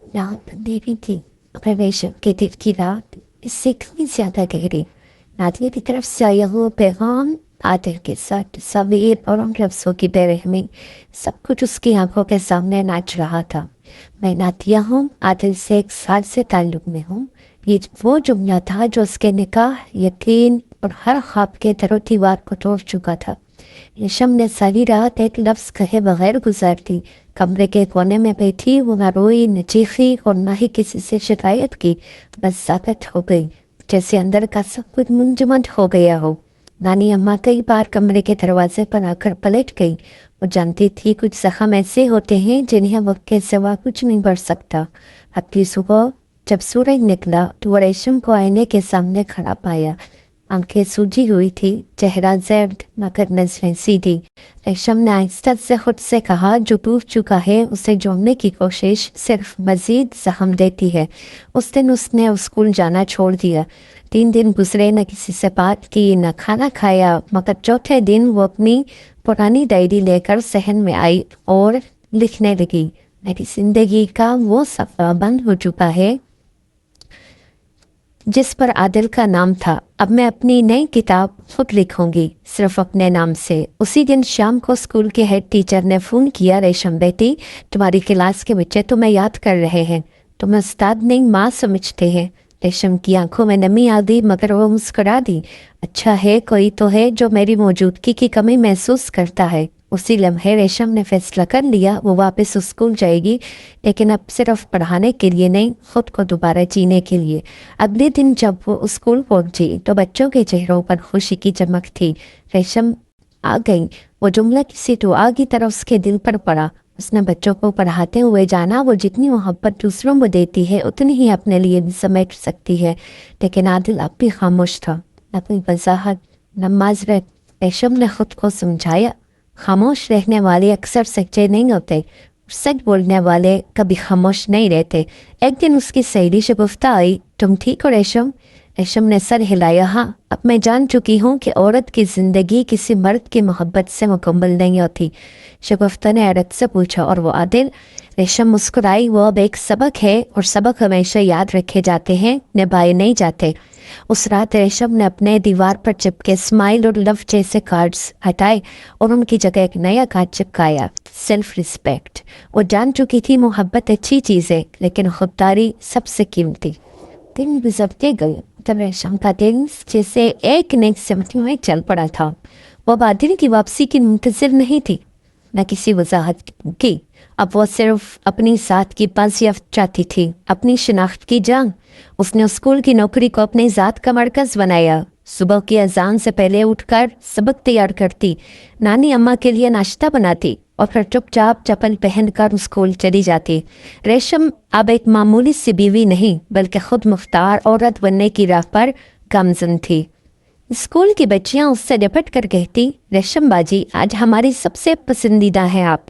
रात अंधेरी थी पर रेशम के दिल की रात इससे कहीं ज्यादा गहरी। नादिया की तरफ से आया हुआ पैगाम, आदिल के साथ तस्वीर और उन लफ्जों की बेरहमी, सब कुछ उसकी आंखों के सामने नाच रहा था। मैं नादिया हूँ, आदिल से 1 साल से ताल्लुक में हूँ। ये वो जुमला था जो उसके निकाह, यकीन और हर ख्वाब के दरो दीवार को तोड़ चुका था। रेशम ने सारी रात एक लफ्ज कहे बगैर गुजार दी। कमरे के कोने में बैठी वो न रोई, न चीखी और न ही किसी से शिकायत की। बस साकत हो गई, जैसे अंदर का सब कुछ मुंजमद हो गया हो। नानी अम्मा कई बार कमरे के दरवाजे पर आकर पलट गई। वो जानती थी कुछ जख्म ऐसे होते हैं जिन्हें वक्त के सिवा कुछ नहीं बढ़ सकता। अगली सुबह जब सूरज निकला तो वो रेशम को आईने के सामने खड़ा पाया। आंखें सूजी हुई थी, चेहरा जर्द, मगर नजरें सीधी। रेशम ने आहिस्ता से खुद से कहा, जो टूट चुका है उसे जोड़ने की कोशिश सिर्फ मजीद जख्म देती है। उस दिन उसने स्कूल जाना छोड़ दिया। 3 दिन गुजरे, न किसी से बात की, न खाना खाया, मगर चौथे दिन वो अपनी पुरानी डायरी लेकर सहन में आई और लिखने लगी, मेरी जिंदगी का वो सफ़र बंद हो चुका है जिस पर आदिल का नाम था। अब मैं अपनी नई किताब खुद लिखूंगी, सिर्फ अपने नाम से। उसी दिन शाम को स्कूल के हेड टीचर ने फ़ोन किया, रेशम बेटी, तुम्हारी क्लास के बच्चे तुम्हें याद कर रहे हैं, तुम्हें उस्ताद नहीं माँ समझते हैं। रेशम की आंखों में नमी आ गई, मगर वो मुस्कुरा दी। अच्छा है, कोई तो है जो मेरी मौजूदगी की कमी महसूस करता है। उसी लम्हे रेशम ने फैसला कर लिया, वो वापस स्कूल जाएगी, लेकिन अब सिर्फ पढ़ाने के लिए नहीं, खुद को दोबारा जीने के लिए। अगले दिन जब वो स्कूल पहुंची तो बच्चों के चेहरों पर खुशी की चमक थी। रेशम आ गई। वो जुमला किसी दुआ की तरह उसके दिल पर पड़ा। उसने बच्चों को पढ़ाते हुए जाना, वो जितनी मोहब्बत दूसरों को देती है उतनी ही अपने लिए भी समेट सकती है। लेकिन आदिल अब भी खामोश था, न कोई वजाहत, न माजरत। रेशम ने खुद को समझाया, खामोश रहने वाले अक्सर सच्चे नहीं होते, सच बोलने वाले कभी खामोश नहीं रहते। एक दिन उसकी सहेली शगुफ्ता आई, तुम ठीक हो रेशम? रेशम ने सर हिलाया, हाँ, अब मैं जान चुकी हूँ कि औरत की ज़िंदगी किसी मर्द की मोहब्बत से मुकम्मल नहीं होती। शगुफ्ता ने हैरत से पूछा, और वो आदिल? रेशम मुस्कुराई, वो अब एक सबक है और सबक हमेशा याद रखे जाते हैं, निभाए नहीं जाते। उस रात रेशम ने अपने दीवार पर चिपके स्माइल और लव जैसे कार्ड्स हटाए और उनकी जगह एक नया कार्ड चिपकाया, सेल्फ रिस्पेक्ट। वो जान चुकी थी मोहब्बत अच्छी चीज़ है, लेकिन खुददारी सबसे कीमती। दिन गुजरते गए तब रेशम का दिल जैसे एक नई सिमटी में चल पड़ा था। वो आदिल की वापसी की मुंतजिर नहीं थी, न किसी वजाहत की। अब वो सिर्फ अपनी साथ की पासियत चाहती थी, अपनी शिनाख्त की जंग। उसने स्कूल की नौकरी को अपनी ज़ात का मरकज़ बनाया। सुबह की अजान से पहले उठकर सबक तैयार करती, नानी अम्मा के लिए नाश्ता बनाती और फिर चुपचाप चप्पल पहनकर स्कूल चली जाती। रेशम अब एक मामूली सी बीवी नहीं, बल्कि खुद मुख्तार औरत बनने की राह पर गामज़न थी। स्कूल की बच्चियां उससे लिपट कर कहती, रेशम बाजी, आज हमारी सबसे पसंदीदा हैं आप।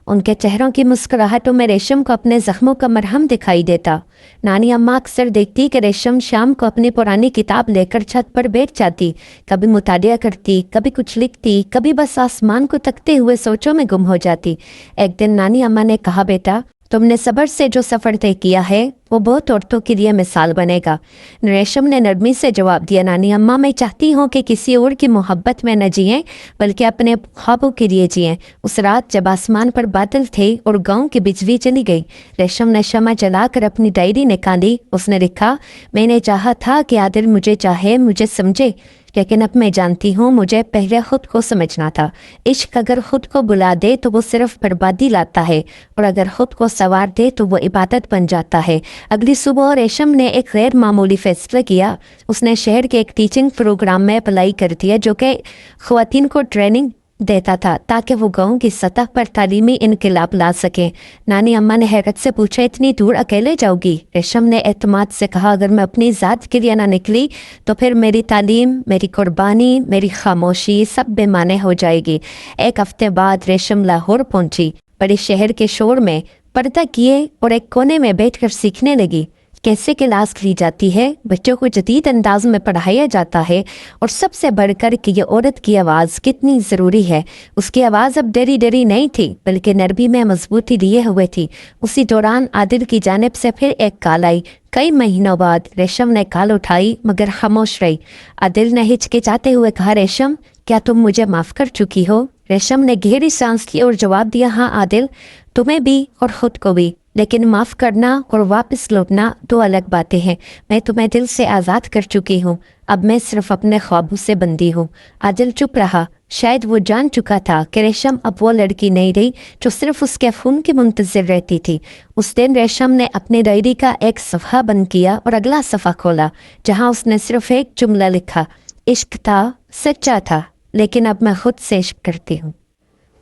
उनके चेहरों की मुस्कुराहटों में रेशम को अपने जख्मों का मरहम दिखाई देता। नानी अम्मा अक्सर देखती कि रेशम शाम को अपनी पुरानी किताब लेकर छत पर बैठ जाती, कभी मुतालिया करती, कभी कुछ लिखती, कभी बस आसमान को तकते हुए सोचों में गुम हो जाती। एक दिन नानी अम्मा ने कहा, बेटा, तुमने सब्र से जो सफ़र तय किया है वो बहुत औरतों के लिए मिसाल बनेगा। रेशम ने नरमी से जवाब दिया, नानी अम्मा, मैं चाहती हूँ कि किसी और की मोहब्बत में न जिएं, बल्कि अपने ख्वाबों के लिए जिएं। उस रात जब आसमान पर बादल थे और गांव की बिजली चली गई, रेशम ने शमा जलाकर अपनी डायरी निकाली। उसने लिखा, मैंने चाहा था कि आदिल मुझे चाहे, मुझे समझे, लेकिन अब मैं जानती हूँ मुझे पहले खुद को समझना था। इश्क अगर खुद को बुला दे तो वो सिर्फ बर्बादी लाता है, और अगर खुद को सवार दे तो वो इबादत बन जाता है। अगली सुबह रेशम ने एक गैर मामूली फैसला किया। उसने शहर के एक टीचिंग प्रोग्राम में अप्लाई कर दिया जो कि ख़वातीन को ट्रेनिंग देता था, ताकि वो गाँव की सतह पर तालीमी इनकलाब ला सकें। नानी अम्मा ने हैरत से पूछा, इतनी दूर अकेले जाओगी? रेशम ने एतमाद से कहा, अगर मैं अपनी ज़ात के लिए ना निकली तो फिर मेरी तालीम, मेरी कुर्बानी, मेरी खामोशी सब बेमाने हो जाएगी। एक हफ्ते बाद रेशम लाहौर पहुंची। बड़े शहर के शोर में पर्दा किए और एक कोने में बैठकर सीखने लगी। कैसे क्लास ली जाती है, बच्चों को जदीद अंदाज में पढ़ाया जाता है, और सबसे बढ़कर कि ये औरत की आवाज़ कितनी ज़रूरी है। उसकी आवाज़ अब डरी डरी नहीं थी बल्कि नरमी में मजबूती लिए हुए थी। उसी दौरान आदिल की जानिब से फिर एक कॉल आई। कई महीनों बाद रेशम ने कॉल उठाई मगर खामोश रही। आदिल ने हिचकिचाते हुए कहा, रेशम क्या तुम मुझे माफ़ कर चुकी हो? रेशम ने गहरी सांस ली और जवाब दिया, हाँ आदिल, तुम्हें भी और ख़ुद को भी, लेकिन माफ़ करना और वापस लौटना दो अलग बातें हैं। मैं तुम्हें दिल से आज़ाद कर चुकी हूँ, अब मैं सिर्फ अपने ख्वाबों से बंदी हूँ। आदिल चुप रहा। शायद वो जान चुका था कि रेशम अब वो लड़की नहीं रही जो सिर्फ उसके फ़ोन की मुंतज़िर रहती थी। उस दिन रेशम ने अपनी डायरी का एक सफ़ा बंद किया और अगला सफ़ा खोला, जहाँ उसने सिर्फ एक जुमला लिखा, इश्क था, सच्चा था, लेकिन अब मैं खुद से इश्क करती हूँ।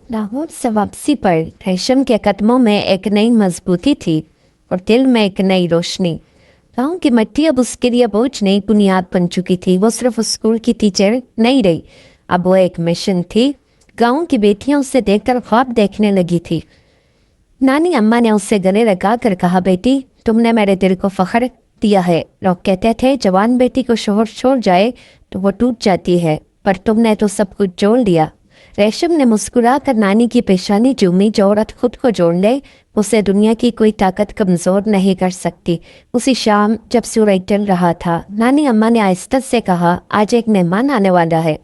लाहौर से वापसी पर रेशम के कदमों में एक नई मजबूती थी और दिल में एक नई रोशनी। गाँव की मिट्टी अब उसके लिए बोझ नहीं, बुनियाद बन चुकी थी। वो सिर्फ स्कूल की टीचर नहीं रही, अब वो एक मिशन थी। गाँव की बेटियां उसे देखकर ख्वाब देखने लगी थी। नानी अम्मा ने उससे गले लगा कर कहा, बेटी तुमने मेरे दिल को फख्र दिया है। लोग कहते थे जवान बेटी को शोहर छोड़ जाए तो वो टूट जाती है, पर तुमने तो सब कुछ जोड़ दिया। रेशम ने मुस्कुरा कर नानी की पेशानी चूमी। जो औरत खुद को जोड़ ले उसे दुनिया की कोई ताकत कमज़ोर नहीं कर सकती। उसी शाम जब सूरज ढल रहा था, नानी अम्मा ने आहिस्ता से कहा, आज एक मेहमान आने वाला है।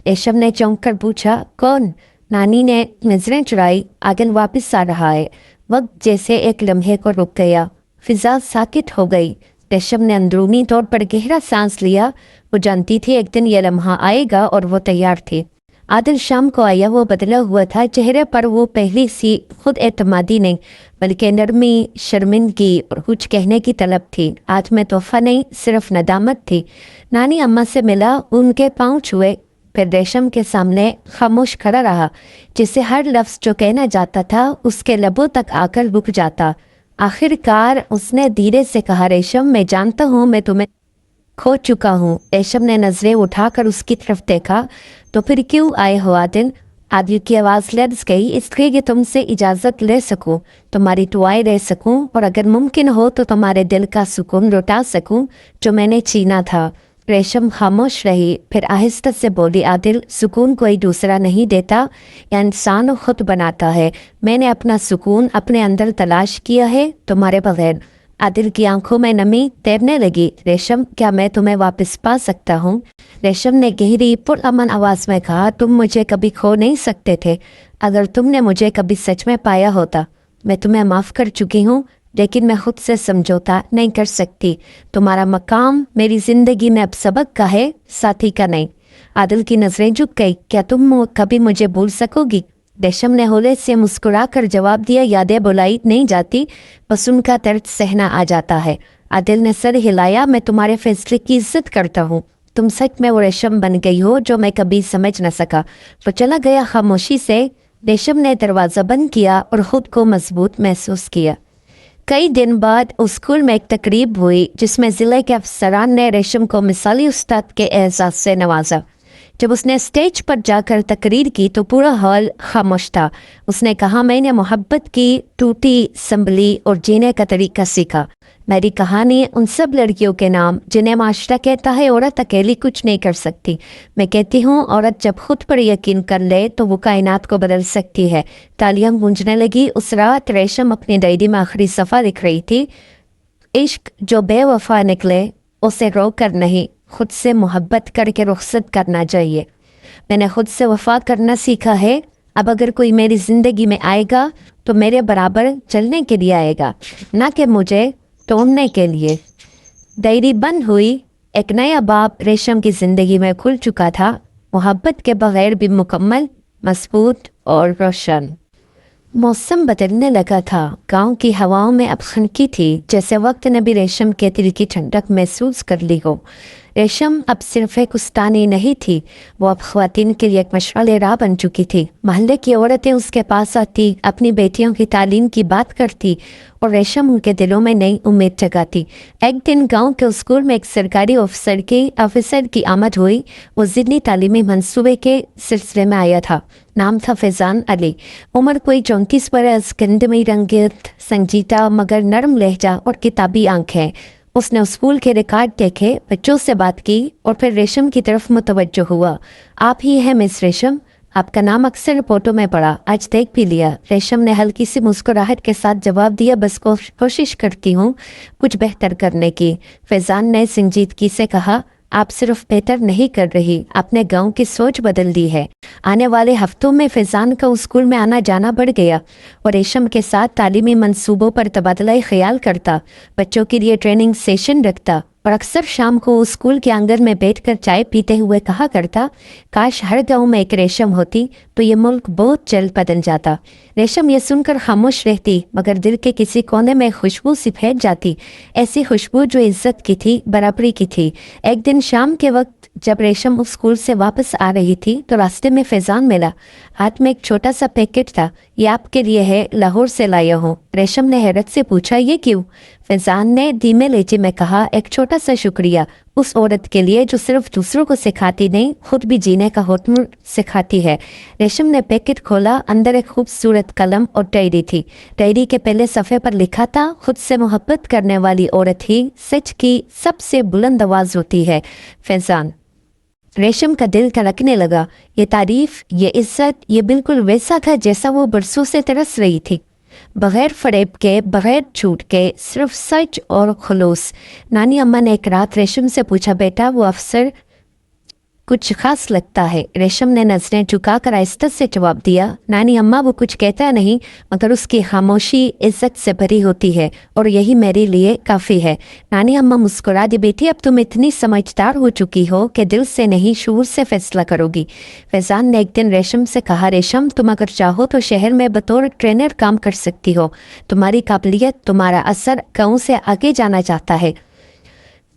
रेशम ने चौंक कर पूछा, कौन? नानी ने नजरें चुराई। आगन वापस आ रहा है। वक्त जैसे एक लम्हे को रुक गया, फिजा साकित हो गई। रेशम ने अंदरूनी तौर पर गहरा सांस लिया। वो जानती थी एक दिन यह लम्हा आएगा और वो तैयार थी। आदिल शाम को आया। वो बदला हुआ था। चेहरे पर वो पहली सी खुद एतमादी नहीं बल्कि नरमी, शर्मिंदगी और कुछ कहने की तलब थी। आज में तोहफा नहीं, सिर्फ नदामत थी। नानी अम्मा से मिला, उनके पाँव छुए, फिर रेशम के सामने खामोश खड़ा रहा, जिससे हर लफ्ज़ जो कहना जाता था उसके लबों तक आकर रुक जाता। आखिरकार उसने धीरे से कहा, रेशम मैं जानता हूँ मैं तुम्हें खो चुका हूँ। रेशम ने नजरें उठाकर उसकी तरफ देखा। तो फिर क्यों आए हो आदिल? आदिल की आवाज़ लर्ज़ गई। इसलिए कि तुमसे इजाज़त ले सकूं, तुम्हारी दुआएं रह सकूं और अगर मुमकिन हो तो तुम्हारे दिल का सुकून लौटा सकूं जो मैंने छीना था। रेशम खामोश रही, फिर आहिस्ता से बोली, आदिल सुकून कोई दूसरा नहीं देता, या इंसान खुद बनाता है। मैंने अपना सुकून अपने अंदर तलाश किया है, तुम्हारे बगैर। आदिल की आंखों में नमी तैरने लगी। रेशम क्या मैं तुम्हें वापस पा सकता हूँ? रेशम ने गहरी पुरअमन आवाज़ में कहा, तुम मुझे कभी खो नहीं सकते थे। अगर तुमने मुझे कभी सच में पाया होता। मैं तुम्हें माफ़ कर चुकी हूँ, लेकिन मैं खुद से समझौता नहीं कर सकती। तुम्हारा मकाम मेरी ज़िंदगी में अब सबक का है, साथी का नहीं। आदिल की नज़रें झुक गई। क्या तुम कभी मुझे भूल सकोगी? रेशम ने होले से मुस्कुरा कर जवाब दिया, यादें बुलाई नहीं जाती, बस उनका दर्द सहना आ जाता है। आदिल ने सर हिलाया, मैं तुम्हारे फैसले की इज्जत करता हूँ। तुम सच में वो रेशम बन गई हो जो मैं कभी समझ न सका। वो चला गया खामोशी से। रेशम ने दरवाज़ा बंद किया और ख़ुद को मजबूत महसूस किया। कई दिन बाद स्कूल में एक तकरीब हुई जिसमें ज़िले के अफसरान ने रेशम को मिसाली उस्ताद के एहसास से नवाजा। जब उसने स्टेज पर जाकर तकरीर की तो पूरा हॉल खामोश था। उसने कहा, मैंने मोहब्बत की, टूटी, संभली और जीने का तरीका सीखा। मेरी कहानी उन सब लड़कियों के नाम जिन्हें माशरा कहता है औरत अकेली कुछ नहीं कर सकती। मैं कहती हूँ औरत जब खुद पर यकीन कर ले तो वो कायनात को बदल सकती है। तालियां गूंजने लगी। उस रात रेशम अपनी डायरी में आखिरी सफ़ा लिख रही थी। इश्क जो बेवफा निकले उसे रोक कर नहीं, खुद से मोहब्बत करके रुखसत करना चाहिए। मैंने खुद से वफा करना सीखा है। अब अगर कोई मेरी ज़िंदगी में आएगा तो मेरे बराबर चलने के लिए आएगा, ना कि मुझे तोड़ने के लिए। डायरी बंद हुई। एक नया बाब रेशम की ज़िंदगी में खुल चुका था, मोहब्बत के बगैर भी मुकम्मल, मजबूत और रोशन। मौसम बदलने लगा था। गांव की हवाओं में अब खनकी थी, जैसे वक्त ने भी रेशम के दिल की ठंडक महसूस कर ली हो। रेशम अब सिर्फ एक उस्तानी नहीं थी, वो अब ख्वातीन के लिए एक मशाल राह बन चुकी थी। महल्ले की औरतें उसके पास आती, अपनी बेटियों की तालीम की बात करती और रेशम उनके दिलों में नई उम्मीद जगाती। एक दिन गांव के स्कूल में एक सरकारी ऑफिसर की आमद हुई। वो ज़िद्दी तालीमी मंसूबे के सिलसिले में आया था। नाम था फैज़ान अली। उम्र कोई 34 बरस, गंदमी रंगत, संजीदा मगर नरम लहजा और किताबी आंखें। उसने स्कूल के रिकॉर्ड देखे, बच्चों से बात की और फिर रेशम की तरफ मुतवज्जो हुआ। आप ही हैं मिस रेशम, आपका नाम अक्सर रिपोर्टों में पड़ा, आज देख भी लिया। रेशम ने हल्की सी मुस्कुराहट के साथ जवाब दिया, बस कोशिश करती हूँ कुछ बेहतर करने की। फैजान ने संजीदगी से कहा, आप सिर्फ बेहतर नहीं कर रही, आपने गांव की सोच बदल दी है। आने वाले हफ्तों में फैजान का स्कूल में आना जाना बढ़ गया और रेशम के साथ तालीमी मंसूबों पर तबादला ख्याल करता, बच्चों के लिए ट्रेनिंग सेशन रखता और अक्सर शाम को स्कूल के आंगन में बैठकर चाय पीते हुए कहा करता, काश हर गांव में एक रेशम होती तो ये मुल्क बहुत जल्द बदल जाता। रेशम ये सुनकर खामोश रहती, मगर दिल के किसी कोने में खुशबू सी फैल जाती, ऐसी खुशबू जो इज्जत की थी, बराबरी की थी। एक दिन शाम के वक्त जब रेशम उस स्कूल से वापस आ रही थी तो रास्ते में फैजान मिला। हाथ में एक छोटा सा पैकेट था। ये आपके लिए है, लाहौर से लाया हूँ। रेशम ने हैरत से पूछा, ये क्यों? फैजान ने धीमे लहजे में कहा, एक छोटा सा शुक्रिया उस औरत के लिए जो सिर्फ दूसरों को सिखाती नहीं, खुद भी जीने का हुनर सिखाती है। रेशम ने पैकेट खोला, अंदर एक खूबसूरत कलम और डायरी थी। डायरी के पहले सफ़े पर लिखा था, खुद से मोहब्बत करने वाली औरत ही सच की सबसे बुलंद आवाज़ होती है। फैजान। रेशम का दिल धड़कने लगा। ये तारीफ, ये इज्जत, ये बिल्कुल वैसा था जैसा वो बरसों से तरस रही थी। बगैर फरेब के, बगैर झूठ के, सिर्फ सच और खुलूस। नानी अम्मा ने एक रात रेशम से पूछा, बेटा वो अफसर कुछ खास लगता है? रेशम ने नजरें झुकाकर आहिस्ता से जवाब दिया, नानी अम्मा वो कुछ कहता नहीं, मगर उसकी खामोशी इज्जत से भरी होती है और यही मेरे लिए काफ़ी है। नानी अम्मा मुस्कुरा दी, बेटी अब तुम इतनी समझदार हो चुकी हो कि दिल से नहीं शूर से फैसला करोगी। फैजान ने एक दिन रेशम से कहा, रेशम तुम अगर चाहो तो शहर में बतौर ट्रेनर काम कर सकती हो, तुम्हारी काबिलियत, तुम्हारा असर गाँव से आगे जाना चाहता है।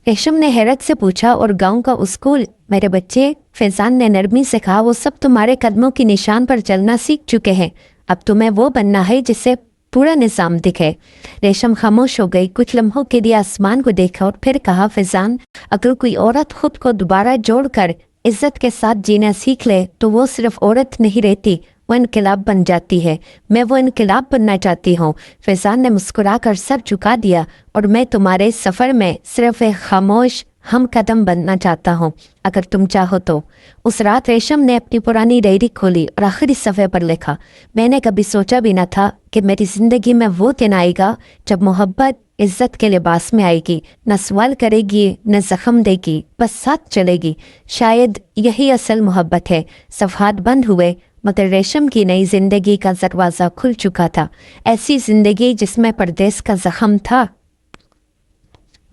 रेशम ने हैरत से पूछा, और गांव का स्कूल? मेरे बच्चे, फैजान ने नरमी से कहा, वो सब तुम्हारे कदमों की निशान पर चलना सीख चुके हैं, अब तुम्हें वो बनना है जिससे पूरा निज़ाम दिखे। रेशम खामोश हो गई, कुछ लम्हों के लिए आसमान को देखा और फिर कहा, फैजान अगर कोई औरत खुद को दोबारा जोड़कर इज्जत के साथ जीना सीख ले तो वो सिर्फ औरत नहीं रहती, वो इनकलाब बन जाती है। मैं वो इनकलाब बनना चाहती हूँ। फैजान ने मुस्कुराकर सर झुका दिया, और मैं तुम्हारे सफ़र में सिर्फ एक खामोश हम कदम बनना चाहता हूँ, अगर तुम चाहो तो। उस रात रेशम ने अपनी पुरानी डायरी खोली और आखिरी सफ़े पर लिखा, मैंने कभी सोचा भी न था कि मेरी ज़िंदगी में वो दिन आएगा जब मोहब्बत इज्जत के लिबास में आएगी, न सवाल करेगी न जख्म देगी, बस साथ चलेगी। शायद यही असल मोहब्बत है। सफ़हात बंद हुए, मगर रेशम की नई जिंदगी का दरवाज़ा खुल चुका था। ऐसी जिंदगी जिसमें परदेस का जख्म था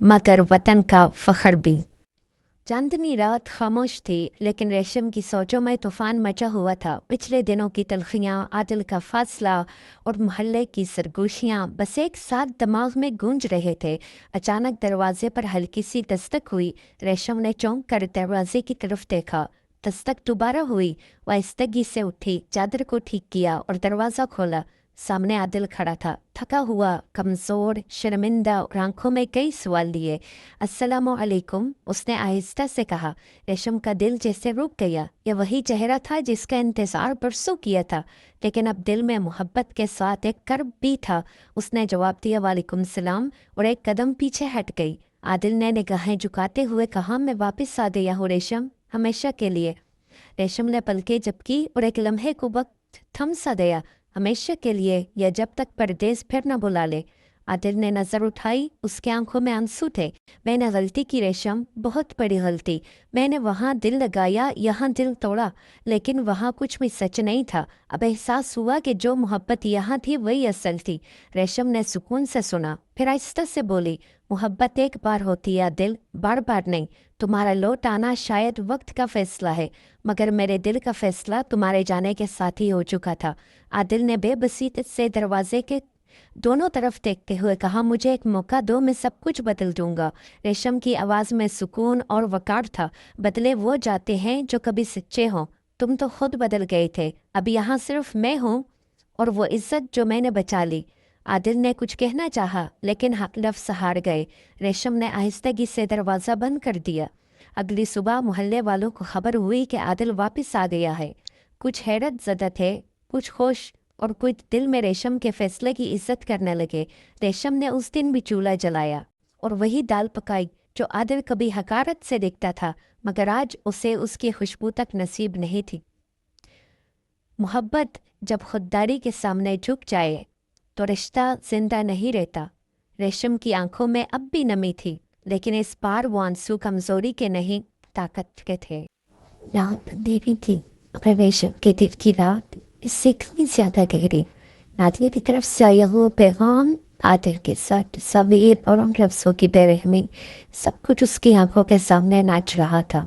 मगर वतन का फ़ख्र भी। चांदनी रात खामोश थी, लेकिन रेशम की सोचों में तूफान मचा हुआ था। पिछले दिनों की तलखियाँ, आदिल का फासला और मोहल्ले की सरगोशियाँ बस एक साथ दिमाग में गूंज रहे थे। अचानक दरवाजे पर हल्की सी दस्तक हुई। रेशम ने चौंक कर दरवाजे की तरफ देखा। दस्तक दोबारा हुई। वह आहिस्तगी से उठी, चादर को ठीक किया और दरवाज़ा खोला। सामने आदिल खड़ा था, थका हुआ, कमज़ोर, शर्मिंदा और आंखों में कई सवाल लिए। अस्सलामु अलैकुम, उसने आहिस्ता से कहा। रेशम का दिल जैसे रुक गया। यह वही चेहरा था जिसका इंतज़ार बरसों किया था, लेकिन अब दिल में मोहब्बत के साथ एक कर्ब भी था। उसने जवाब दिया, वालेकुम सलाम, और एक कदम पीछे हट गई। आदिल ने निगाहें झुकाते हुए कहा, मैं वापस आ गया हूँ रेशम, हमेशा के लिए। रेशम ने पलकें झपकी और एक लम्हे को वक्त थम सा गया। हमेशा के लिए, या जब तक परदेस फिर न बुला ले। आदिल ने नज़र उठाई, उसके आंखों में आंसू थे। मैंने गलती की रेशम, बहुत बड़ी गलती। मैंने वहाँ दिल लगाया, यहाँ दिल तोड़ा, लेकिन वहाँ कुछ भी सच नहीं था। अब एहसास हुआ कि जो मोहब्बत यहाँ थी वही असल थी। रेशम ने सुकून से सुना, फिर आहिस्ता से बोली, मोहब्बत एक बार होती है दिल, बार बार नहीं। तुम्हारा लौट आना शायद वक्त का फैसला है, मगर मेरे दिल का फैसला तुम्हारे जाने के साथ ही हो चुका था। आदिल ने बेबसी से दरवाजे के दोनों तरफ देखते हुए कहा, मुझे एक मौका दो, मैं सब कुछ बदल दूंगा। रेशम की आवाज़ में सुकून और वकार था। बदले वो जाते हैं जो कभी सच्चे हों, तुम तो खुद बदल गए थे। अब यहाँ सिर्फ मैं हूँ और वो इज्जत जो मैंने बचा ली। आदिल ने कुछ कहना चाहा, लेकिन लफ्ज़ हार गए। रेशम ने आहिस्तगी से दरवाज़ा बंद कर दिया। अगली सुबह मोहल्ले वालों को खबर हुई कि आदिल वापस आ गया है। कुछ हैरत ज़दा थे, कुछ खुश, और कुछ दिल में रेशम के फैसले की इज्जत करने लगे। रेशम ने उस दिन भी चूल्हा जलाया اور وہی دال پکائی جو عادل کبھی حقارت سے دیکھتا تھا مگر آج اسے اس کی خوشبو تک نصیب نہیں تھی۔ محبت جب خودداری کے سامنے جھک جائے تو رشتہ زندہ نہیں رہتا۔ ریشم کی آنکھوں میں اب بھی نمی تھی، لیکن اس بار وہ آنسو کمزوری کے نہیں طاقت کے تھے۔ رات اندھیری تھی مگر ریشم کے دل کی رات اس سے کہیں زیادہ گہری۔ نادیہ کی طرف سے آیا ہوا پیغام، عادل کے ساتھ تصاویر اور ان لفظوں کی بے رحمی، سب کچھ اس کی آنکھوں کے سامنے ناچ رہا تھا۔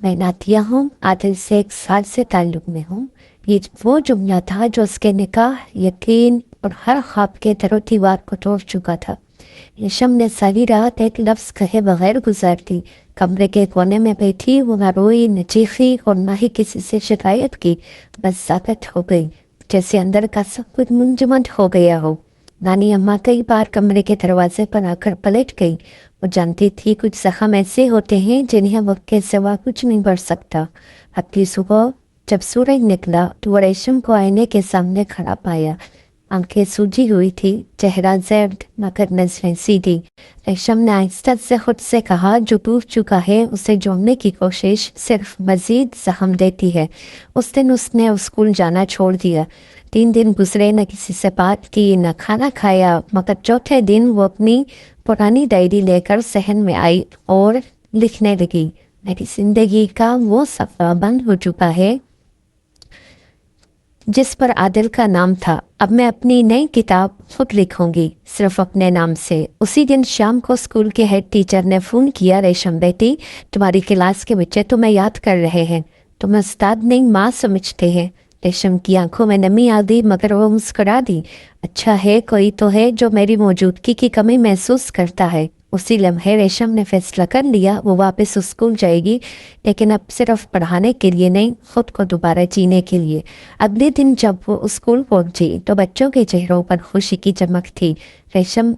میں نادیہ ہوں، عادل سے 1 سال سے تعلق میں ہوں۔ یہ وہ جملہ تھا جو اس کے نکاح، یقین اور ہر خواب کے در و دیوار کو توڑ چکا تھا۔ ریشم نے ساری رات ایک لفظ کہے بغیر گزار دی۔ کمرے کے کونے میں بیٹھی وہ نہ روئی، نہ چیخی اور نہ ہی کسی سے شکایت کی، بس ساکت ہو گئی، جیسے اندر کا سب کچھ منجمد ہو گیا ہو۔ نانی اماں کئی بار کمرے کے دروازے پر آ کر پلٹ گئی۔ وہ جانتی تھی کچھ زخم ایسے ہوتے ہیں جنہیں وقت کے سوا کچھ نہیں بڑھ سکتا۔ اگلی صبح جب سورج نکلا تو وہ ریشم کو آئینے کے سامنے کھڑا پایا۔ آنکھیں سوجی ہوئی تھی، چہرہ زرد مگر نظریں سیدھی۔ ریشم نے آہستہ سے خود سے کہا، جو ٹوٹ چکا ہے اسے جوڑنے کی کوشش صرف مزید زخم دیتی ہے۔ اس دن اس نے اسکول جانا چھوڑ دیا۔ 3 دن گزرے، نہ کسی سے بات کی، نہ کھانا کھایا، مگر چوتھے دن وہ اپنی پرانی ڈائری لے کر صحن میں آئی اور لکھنے لگی، میری زندگی کا وہ صفحہ بند ہو چکا ہے جس پر عادل کا نام تھا۔ اب میں اپنی نئی کتاب خود لکھوں گی، صرف اپنے نام سے۔ اسی دن شام کو اسکول کے ہیڈ ٹیچر نے فون کیا، ریشم بیٹی، تمہاری کلاس کے بچے تمہیں یاد کر رہے ہیں، تمہیں استاد نہیں ماں سمجھتے ہیں۔ ریشم کی آنکھوں میں نمی آ گئی مگر وہ مسکرا دی۔ اچھا ہے، کوئی تو ہے جو میری موجودگی کی کمی محسوس کرتا ہے۔ اسی لمحے ریشم نے فیصلہ کر لیا، وہ واپس اسکول جائے گی، لیکن اب صرف پڑھانے کے لیے نہیں، خود کو دوبارہ جینے کے لیے۔ اگلے دن جب وہ اسکول پہنچی تو بچوں کے چہروں پر خوشی کی چمک تھی۔ ریشم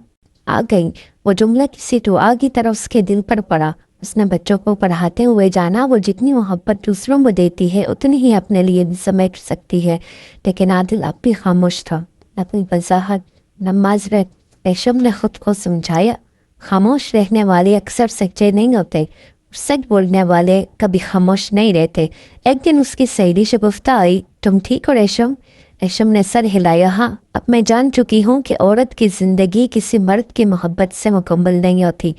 آ گئی، وہ جملہ کسی دعا کی طرح اس کے دل پر پڑا۔ اس نے بچوں کو پڑھاتے ہوئے جانا، وہ جتنی محبت دوسروں کو دیتی ہے اتنی ہی اپنے لیے بھی سمیٹ سکتی ہے۔ لیکن عادل اب بھی خاموش تھا، نہ کوئی وضاحت، نہ معذرت۔ ریشم نے خود کو سمجھایا، خاموش رہنے والے اکثر سچے نہیں ہوتے، سچ بولنے والے کبھی خاموش نہیں رہتے۔ ایک دن اس کی سہیلی شگفتہ آئی، تم ٹھیک ہو ریشم؟ ریشم نے سر ہلایا، ہاں، اب میں جان چکی ہوں کہ عورت کی زندگی کسی مرد کی محبت سے مکمل نہیں ہوتی۔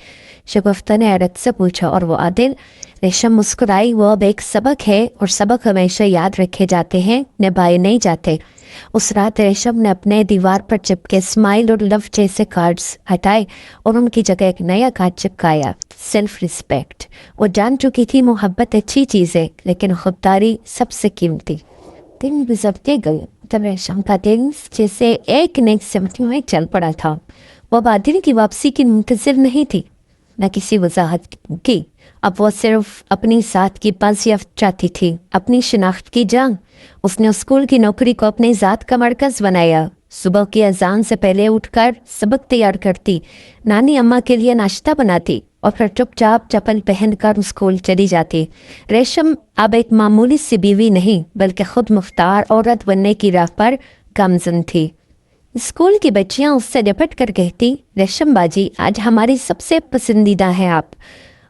شگفتہ نے حیرت سے پوچھا، اور وہ عادل؟ ریشم مسکرائی، وہ اب ایک سبق ہے، اور سبق ہمیشہ یاد رکھے جاتے ہیں، نبھائے نہیں جاتے۔ اس رات ریشم نے اپنے دیوار پر چپکے اسمائل اور لو جیسے کارڈز ہٹائے اور ان کی جگہ ایک نیا کارڈ چپکایا، سیلف رسپیکٹ۔ وہ جان چکی تھی محبت اچھی چیز ہے، لیکن خودداری سب سے قیمتی۔ دن گزرتے گئے تب ریشم کا دل جیسے ایک نئی سمت میں چل پڑا تھا۔ وہ عادل کی واپسی کی منتظر نہیں تھی، نہ کسی وضاحت کی۔ اب وہ صرف اپنی ساتھ کی بازیافت چاہتی تھی، اپنی شناخت کی جنگ۔ اس نے اسکول کی نوکری کو اپنی ذات کا مرکز بنایا۔ صبح کی اذان سے پہلے اٹھ کر سبق تیار کرتی، نانی اماں کے لیے ناشتہ بناتی اور پھر چپ چاپ چپل پہن کر اسکول چلی جاتی۔ ریشم اب ایک معمولی سی بیوی نہیں بلکہ خود مختار عورت بننے کی راہ پر گامزن تھی۔ اسکول کی بچیاں اس سے لپٹ کر کہتی، ریشم باجی، آج ہماری سب سے پسندیدہ ہیں آپ۔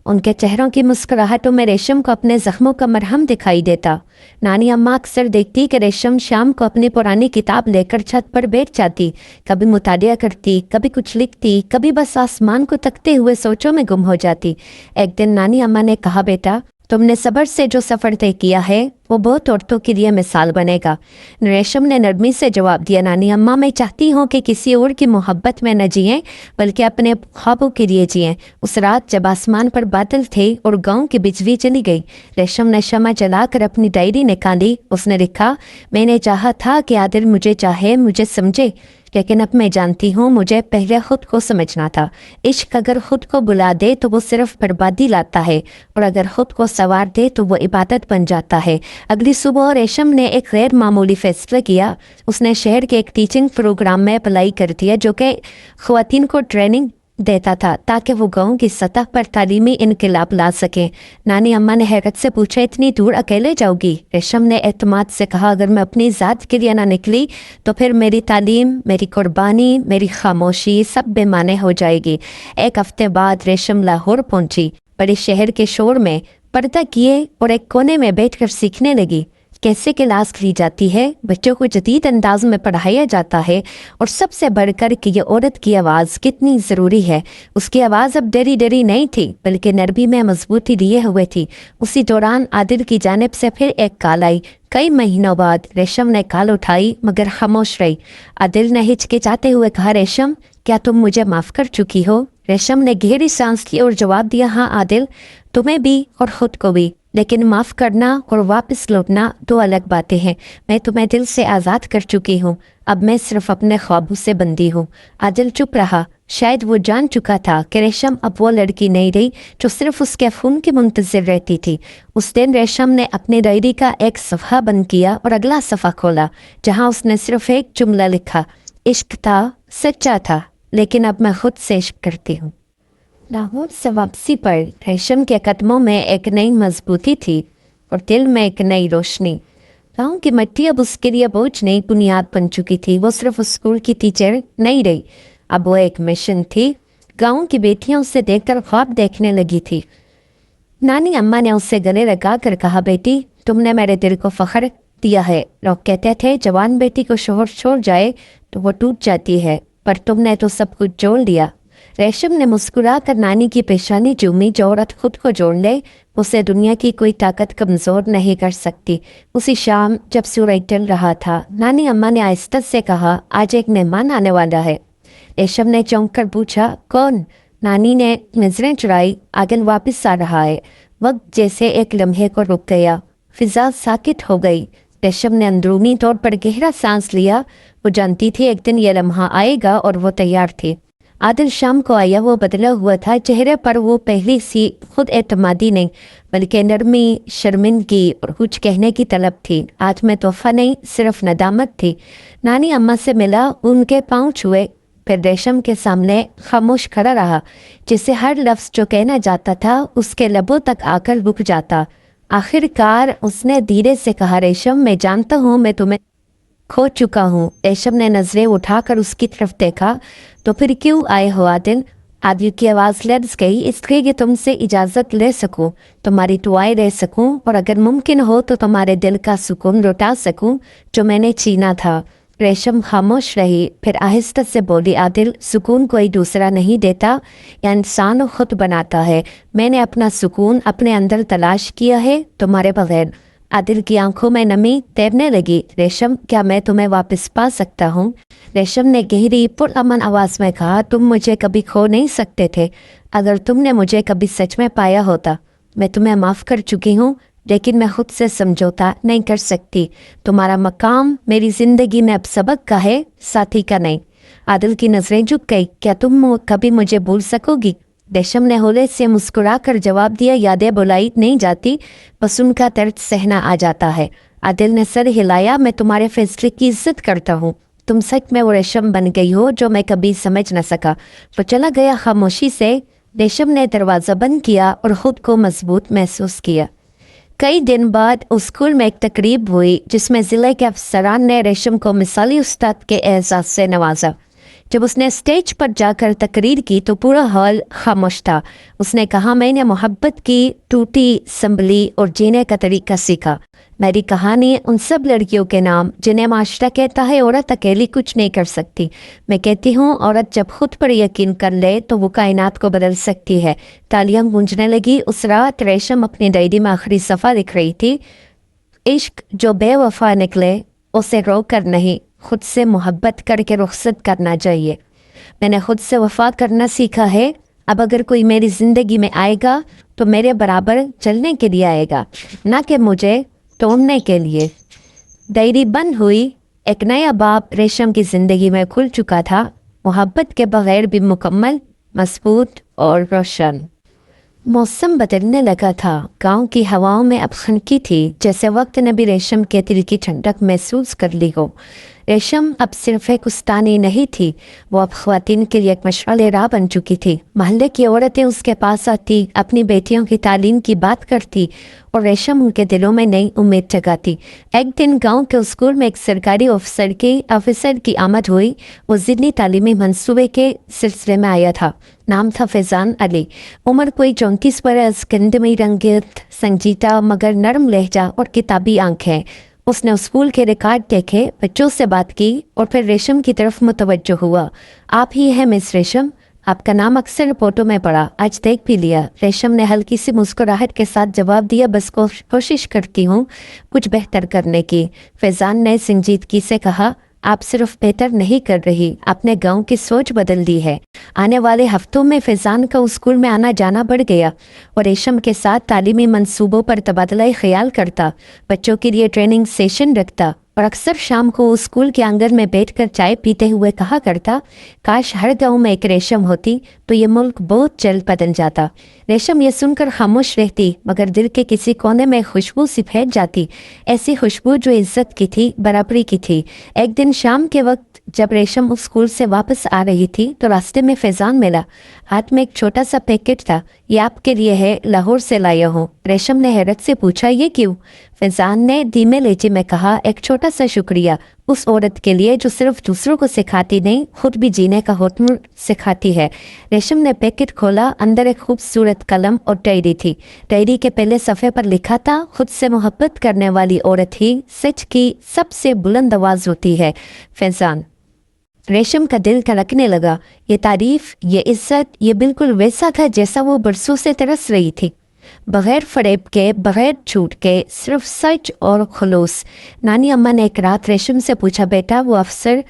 ان کے چہروں کی مسکراہٹوں میں ریشم کو اپنے زخموں کا مرہم دکھائی دیتا۔ نانی اماں اکثر دیکھتی کہ ریشم شام کو اپنی پرانی کتاب لے کر چھت پر بیٹھ جاتی، کبھی مطالعہ کرتی، کبھی کچھ لکھتی، کبھی بس آسمان کو تکتے ہوئے سوچوں میں گم ہو جاتی۔ ایک دن نانی اماں نے کہا، بیٹا، تم نے صبر سے جو سفر طے کیا ہے وہ بہت عورتوں کے لیے مثال بنے گا۔ ریشم نے نرمی سے جواب دیا، نانی اماں، میں چاہتی ہوں کہ کسی اور کی محبت میں نہ جئیں بلکہ اپنے خوابوں کے لیے جئیں۔ اس رات جب آسمان پر بادل تھے اور گاؤں کی بجلی چلی گئی، ریشم نے شمع جلا کر اپنی ڈائری نکالی۔ اس نے لکھا، میں نے چاہا تھا کہ عادل مجھے چاہے، مجھے سمجھے، لیکن اب میں جانتی ہوں مجھے پہلے خود کو سمجھنا تھا۔ عشق اگر خود کو بلا دے تو وہ صرف بربادی لاتا ہے، اور اگر خود کو سنوار دے تو وہ عبادت بن جاتا ہے۔ اگلی صبح ریشم نے ایک غیر معمولی فیصلہ کیا۔ اس نے شہر کے ایک ٹیچنگ پروگرام میں اپلائی کر دیا جو کہ خواتین کو ٹریننگ देता था ताकि वो गांव की सतह पर तालीमी इनकलाब ला सकें। नानी अम्मा ने हैरत से पूछा, इतनी दूर अकेले जाओगी? रेशम ने एतमाद से कहा, अगर मैं अपनी ज़ात के लिए ना निकली तो फिर मेरी तालीम, मेरी कुर्बानी, मेरी खामोशी सब बेमाने हो जाएगी। एक हफ्ते बाद रेशम लाहौर पहुंची। बड़े शहर के शोर में पर्दा किए और एक कोने में बैठकर सीखने लगी कैसे क्लास ली जाती है, बच्चों को जदीद अंदाज में पढ़ाया जाता है, और सबसे बढ़कर कि ये औरत की आवाज़ कितनी ज़रूरी है। उसकी आवाज़ अब डरी डरी नहीं थी बल्कि नरमी में मजबूती लिए हुए थी। उसी दौरान आदिल की जानिब से फिर एक कॉल आई। कई महीनों बाद रेशम ने कॉल उठाई मगर खामोश रही। आदिल ने हिचकिचाते हुए कहा, रेशम क्या तुम मुझे माफ़ कर चुकी हो? रेशम ने गहरी सांस ली और जवाब दिया, हाँ आदिल, तुम्हें भी और ख़ुद को भी, लेकिन माफ़ करना और वापस लौटना दो अलग बातें हैं। मैं तुम्हें दिल से आज़ाद कर चुकी हूँ, अब मैं सिर्फ अपने ख्वाबों से बंदी हूँ। आदिल चुप रहा। शायद वो जान चुका था कि रेशम अब वो लड़की नहीं रही जो सिर्फ उसके फ़ोन की मुंतज़िर रहती थी। उस दिन रेशम ने अपनी डायरी का एक सफ़ा बंद किया और अगला सफ़ा खोला, जहाँ उसने सिर्फ एक जुमला लिखा, इश्क था, सच्चा था, लेकिन अब मैं खुद से इश्क करती हूँ। लाहौर से वापसी पर रेशम के कदमों में एक नई मजबूती थी और दिल में एक नई रोशनी। गाँव की मिट्टी अब उसके लिए बोझ नई बुनियाद बन चुकी थी। वो सिर्फ स्कूल की टीचर नहीं रही, अब वो एक मिशन थी। गाँव की बेटियां उसे देखकर ख्वाब देखने लगी थी। नानी अम्मा ने उससे गले लगा कर कहा, बेटी तुमने मेरे दिल को फ़ख्र दिया है। लोग कहते थे जवान बेटी को शोहर छोड़ जाए तो वो टूट जाती है, पर तुमने तो सब कुछ जोड़ लिया। रेशम ने मुस्कुरा कर नानी की पेशानी चूमी। जो औरत खुद को जोड़ ले उसे दुनिया की कोई ताकत कमज़ोर नहीं कर सकती। उसी शाम जब सूरज ढल रहा था, नानी अम्मा ने आहिस्ता से कहा, आज एक मेहमान आने वाला है। रेशम ने चौंक कर पूछा, कौन? नानी ने नजरें चुराई। आदिल वापस आ रहा है। वक्त जैसे एक लम्हे को रुक गया, फिजा साकित हो गई। रेशम ने अंदरूनी तौर पर गहरा सांस लिया। वो जानती थी एक दिन यह लम्हा आएगा और वो तैयार थी। आदिल शाम को आया। वो बदला हुआ था। चेहरे पर वो पहली सी खुद एतमादी नहीं बल्कि नरमी, शर्मिंदगी और कुछ कहने की तलब थी। आज में तोहफा नहीं, सिर्फ नदामत थी। नानी अम्मा से मिला, उनके पाँव छुए, फिर रेशम के सामने खामोश खड़ा रहा, जिसे हर लफ्ज़ जो कहना जाता था उसके लबों तक आकर रुक जाता। आखिरकार उसने धीरे से कहा, रेशम मैं जानता हूँ मैं तुम्हें खो चुका हूँ। रेशम ने नजरें उठाकर उसकी तरफ देखा। तो फिर क्यों आए हो आदिल? आदिल की आवाज़ लर्ज गई। इसलिए कि तुमसे इजाज़त ले सकूं, तुम्हारी दुआएं रह सकूं और अगर मुमकिन हो तो तुम्हारे दिल का सुकून लौटा सकूं जो मैंने छीना था। रेशम खामोश रही, फिर आहिस्ता से बोली, आदिल सुकून कोई दूसरा नहीं देता, या इंसान खुद बनाता है। मैंने अपना सुकून अपने अंदर तलाश किया है, तुम्हारे बगैर। आदिल की आंखों में नमी तैरने लगी। रेशम क्या मैं तुम्हें वापस पा सकता हूँ? रेशम ने गहरी पुरअमन आवाज़ में कहा, तुम मुझे कभी खो नहीं सकते थे। अगर तुमने मुझे कभी सच में पाया होता। मैं तुम्हें माफ़ कर चुकी हूँ, लेकिन मैं खुद से समझौता नहीं कर सकती। तुम्हारा मकाम मेरी ज़िंदगी में अब सबक का है, साथी का नहीं। आदिल की नज़रें झुक गई। क्या तुम कभी मुझे भूल सकोगी? रेशम ने होले से मुस्कुरा कर जवाब दिया, यादें बुलाई नहीं जाती, बस उनका दर्द सहना आ जाता है। आदिल ने सर हिलाया, मैं तुम्हारे फैसले की इज्जत करता हूँ। तुम सच में वो रेशम बन गई हो जो मैं कभी समझ न सका। वो चला गया खामोशी से। रेशम ने दरवाज़ा बंद किया और ख़ुद को मजबूत महसूस किया। कई दिन बाद उस स्कूल में एक तकरीब हुई जिसमें ज़िले के अफसरान ने रेशम को मिसाली उस्ताद के एहसास से नवाजा। जब उसने स्टेज पर जाकर तकरीर की तो पूरा हॉल खामोश था। उसने कहा, मैंने मोहब्बत की, टूटी, संभली और जीने का तरीका सीखा। मेरी कहानी उन सब लड़कियों के नाम जिन्हें माशरा कहता है औरत अकेली कुछ नहीं कर सकती। मैं कहती हूँ औरत जब खुद पर यकीन कर ले तो वो कायनात को बदल सकती है। तालियां गूंजने लगी। उस रात रेशम अपनी डायरी में आखिरी सफ़ा लिख रही थी। इश्क जो बेवफा निकले उसे रो कर नहीं, खुद से मोहब्बत करके रुखसत करना चाहिए। मैंने खुद से वफा करना सीखा है। अब अगर कोई मेरी ज़िंदगी में आएगा तो मेरे बराबर चलने के लिए आएगा, ना कि मुझे तोड़ने के लिए। डायरी बंद हुई। एक नया बाब रेशम की ज़िंदगी में खुल चुका था, मोहब्बत के बगैर भी मुकम्मल, मजबूत और रोशन। मौसम बदलने लगा था। गांव की हवाओं में अब खनकी थी, जैसे वक्त ने भी रेशम के दिल की ठंडक महसूस कर ली हो। रेशम अब सिर्फ एक उस्तानी नहीं थी, वो अब ख्वातीन के लिए एक मशाल राह बन चुकी थी। महल्ले की औरतें उसके पास आती, अपनी बेटियों की तालीम की बात करती और रेशम उनके दिलों में नई उम्मीद जगाती। एक दिन गांव के स्कूल में एक सरकारी ऑफिसर की आमद हुई। वो ज़िद्दी तालीमी मंसूबे के सिलसिले में आया था। नाम था फैज़ान अली। उम्र कोई 34 बरस, गंदमी रंगत, संजीदा मगर नरम लहजा और किताबी आंखें। उसने स्कूल के रिकॉर्ड देखे, बच्चों से बात की और फिर रेशम की तरफ मुतवज्जो हुआ। आप ही हैं मिस रेशम, आपका नाम अक्सर रिपोर्टों में पड़ा, आज देख भी लिया। रेशम ने हल्की सी मुस्कुराहट के साथ जवाब दिया, बस कोशिश करती हूँ कुछ बेहतर करने की। फैज़ान ने संजीदगी से कहा, आप सिर्फ बेहतर नहीं कर रही, आपने गांव की सोच बदल दी है। आने वाले हफ्तों में फैज़ान का स्कूल में आना जाना बढ़ गया और रेशम के साथ तालीमी मंसूबों पर तबादला ख्याल करता, बच्चों के लिए ट्रेनिंग सेशन रखता और अक्सर शाम को स्कूल के आंगन में बैठकर चाय पीते हुए कहा करता, काश हर गांव में एक रेशम होती तो ये मुल्क बहुत जल्द बदल जाता। रेशम ये सुनकर खामोश रहती, मगर दिल के किसी कोने में खुशबू सी फैल जाती, ऐसी खुशबू जो इज्जत की थी, बराबरी की थी। एक दिन शाम के वक्त जब रेशम उस स्कूल से वापस आ रही थी तो रास्ते में फैज़ान मिला। हाथ में एक छोटा सा पैकेट था। ये आपके लिए है, लाहौर से लाया हूँ। रेशम ने हैरत से पूछा, ये क्यों? फैज़ान ने धीमे लहजे में कहा, एक छोटा सा शुक्रिया उस औरत के लिए जो सिर्फ दूसरों को सिखाती नहीं, खुद भी जीने का हुनर सिखाती है। रेशम ने पैकेट खोला, अंदर एक खूबसूरत कलम और डायरी थी। डायरी के पहले सफ़े पर लिखा था, खुद से मोहब्बत करने वाली औरत ही सच की सबसे बुलंद आवाज़ होती है। फैज़ान। रेशम का दिल धड़कने लगा। ये तारीफ, ये इज्जत, ये बिल्कुल वैसा था जैसा वो बरसों से तरस रही थी। बगैर फरेब के, बगैर झूठ के, सिर्फ सच और खुलूस। नानी अम्मा ने एक रात रेशम से पूछा, बेटा वो अफसर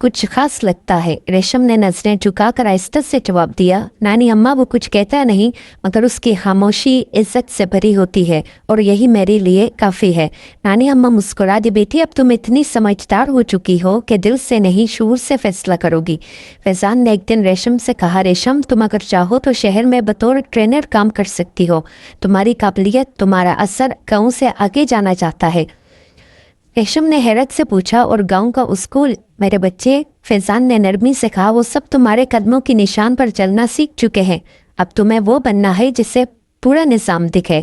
कुछ खास लगता है? रेशम ने नजरें झुकाकर आहिस्ता से जवाब दिया, नानी अम्मा वो कुछ कहता नहीं, मगर उसकी खामोशी इज्जत से भरी होती है और यही मेरे लिए काफ़ी है। नानी अम्मा मुस्कुरा दी, बेटी अब तुम इतनी समझदार हो चुकी हो कि दिल से नहीं शूर से फैसला करोगी। फैज़ान ने एक दिन रेशम से कहा, रेशम तुम अगर चाहो तो शहर में बतौर ट्रेनर काम कर सकती हो। तुम्हारी काबिलियत, तुम्हारा असर गाँव से आगे जाना चाहता है। रेशम ने हैरत से पूछा, और गांव का स्कूल? मेरे बच्चे, फैज़ान ने नरमी से कहा, वो सब तुम्हारे कदमों की निशान पर चलना सीख चुके हैं। अब तुम्हें वो बनना है जिससे पूरा निज़ाम दिखे।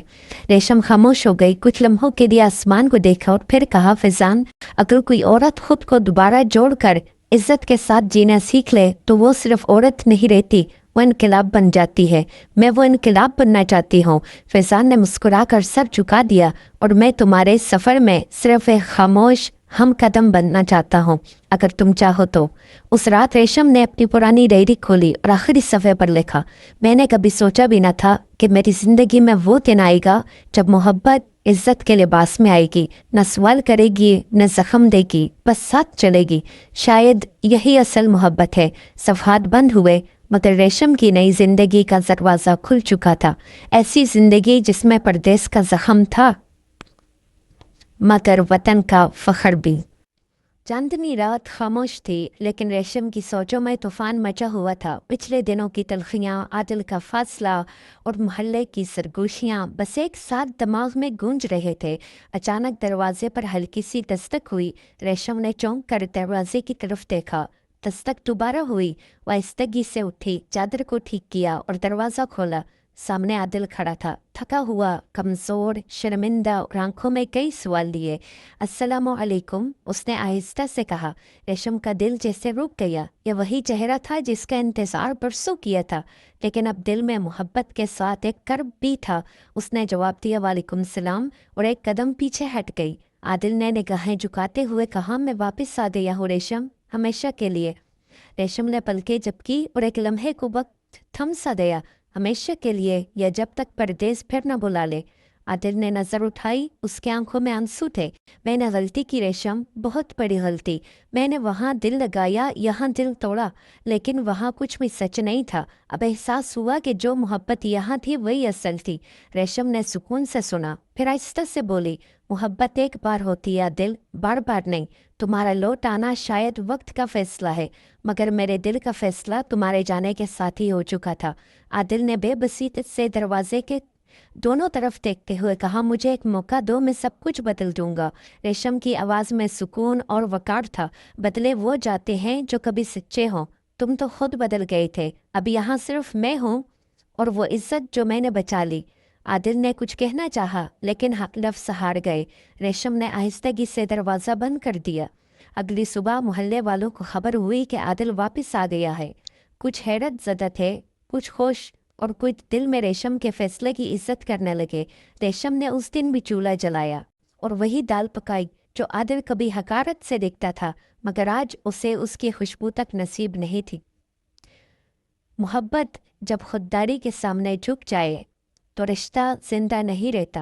रेशम खामोश हो गई, कुछ लम्हों के लिए आसमान को देखा और फिर कहा, फैज़ान अगर कोई औरत खुद को दोबारा जोड़कर इज्जत के साथ जीना सीख ले तो वो सिर्फ औरत नहीं रहती, वो इनकलाब बन जाती है। मैं वो इनकलाब बनना चाहती हूँ। फैज़ान ने मुस्कुराकर सर झुका दिया, और मैं तुम्हारे सफ़र में सिर्फ एक खामोश हम कदम बनना चाहता हूँ, अगर तुम चाहो तो। उस रात रेशम ने अपनी पुरानी डायरी खोली और आखिरी सफ़े पर लिखा, मैंने कभी सोचा भी न था कि मेरी ज़िंदगी में वो दिन आएगा जब मोहब्बत इज्जत के लिबास में आएगी, न सवाल करेगी न जख्म देगी, बस साथ चलेगी। शायद यही असल मोहब्बत है। सफ़हात बंद हुए, मगर रेशम की नई जिंदगी का दरवाज़ा खुल चुका था। ऐसी जिंदगी जिसमें परदेस का जख्म था मगर वतन का फ़ख्र भी। चांदनी रात खामोश थी, लेकिन रेशम की सोचों में तूफान मचा हुआ था। पिछले दिनों की तलखियाँ, आदिल का फासला और मोहल्ले की सरगोशियाँ बस एक साथ दिमाग में गूंज रहे थे। अचानक दरवाजे पर हल्की सी दस्तक हुई। रेशम ने चौंक कर दरवाजे की तरफ देखा। दस्तक दोबारा हुई। वह आहिस्तगी से उठी, चादर को ठीक किया और दरवाज़ा खोला। सामने आदिल खड़ा था, थका हुआ, कमज़ोर, शर्मिंदा और आंखों में कई सवाल लिए। अस्सलामु अलैकुम, उसने आहिस्ता से कहा। रेशम का दिल जैसे रुक गया। यह वही चेहरा था जिसका इंतज़ार बरसों किया था, लेकिन अब दिल में मोहब्बत के साथ एक कर्ब भी था। उसने जवाब दिया, वालेकुम सलाम, और एक कदम पीछे हट गई। आदिल ने निगाहें झुकाते हुए कहा, मैं वापस आ गया हूँ रेशम, हमेशा के लिए। रेशम ने पलकें झपकी और एक लम्हे को वक्त थम सा गया। हमेशा के लिए, या जब तक परदेस फिर न बुला ले। आदिल ने नज़र उठाई, उसके आंखों में आंसू थे। मैंने गलती की रेशम, बहुत बड़ी गलती। मैंने वहाँ दिल लगाया, यहाँ दिल तोड़ा, लेकिन वहाँ कुछ भी सच नहीं था। अब एहसास हुआ कि जो मोहब्बत यहाँ थी वही असल थी। रेशम ने सुकून से सुना, फिर आहिस्ता से बोली, मोहब्बत एक बार होती है दिल, बार बार नहीं। तुम्हारा लौट आना शायद वक्त का फैसला है, मगर मेरे दिल का फैसला तुम्हारे जाने के साथ ही हो चुका था। आदिल ने बेबसी से दरवाजे के دونوں طرف دیکھتے ہوئے کہا مجھے ایک موقع دو، میں سب کچھ بدل دوں گا۔ ریشم کی آواز میں سکون اور وقار تھا۔ بدلے وہ جاتے ہیں جو کبھی سچے ہوں، تم تو خود بدل گئے تھے، اب یہاں صرف میں ہوں اور وہ عزت جو میں نے بچا لی۔ عادل نے کچھ کہنا چاہا لیکن حق لفظ ہار گئے۔ ریشم نے آہستگی سے دروازہ بند کر دیا۔ اگلی صبح محلے والوں کو خبر ہوئی کہ عادل واپس آ گیا ہے۔ کچھ حیرت زدہ تھے، کچھ خوش اور کچھ دل میں ریشم کے فیصلے کی عزت کرنے لگے۔ ریشم نے اس دن بھی چولہا جلایا اور وہی دال پکائی جو عادل کبھی حقارت سے دیکھتا تھا، مگر آج اسے اس کی خوشبو تک نصیب نہیں تھی۔ محبت جب خودداری کے سامنے جھک جائے تو رشتہ زندہ نہیں رہتا۔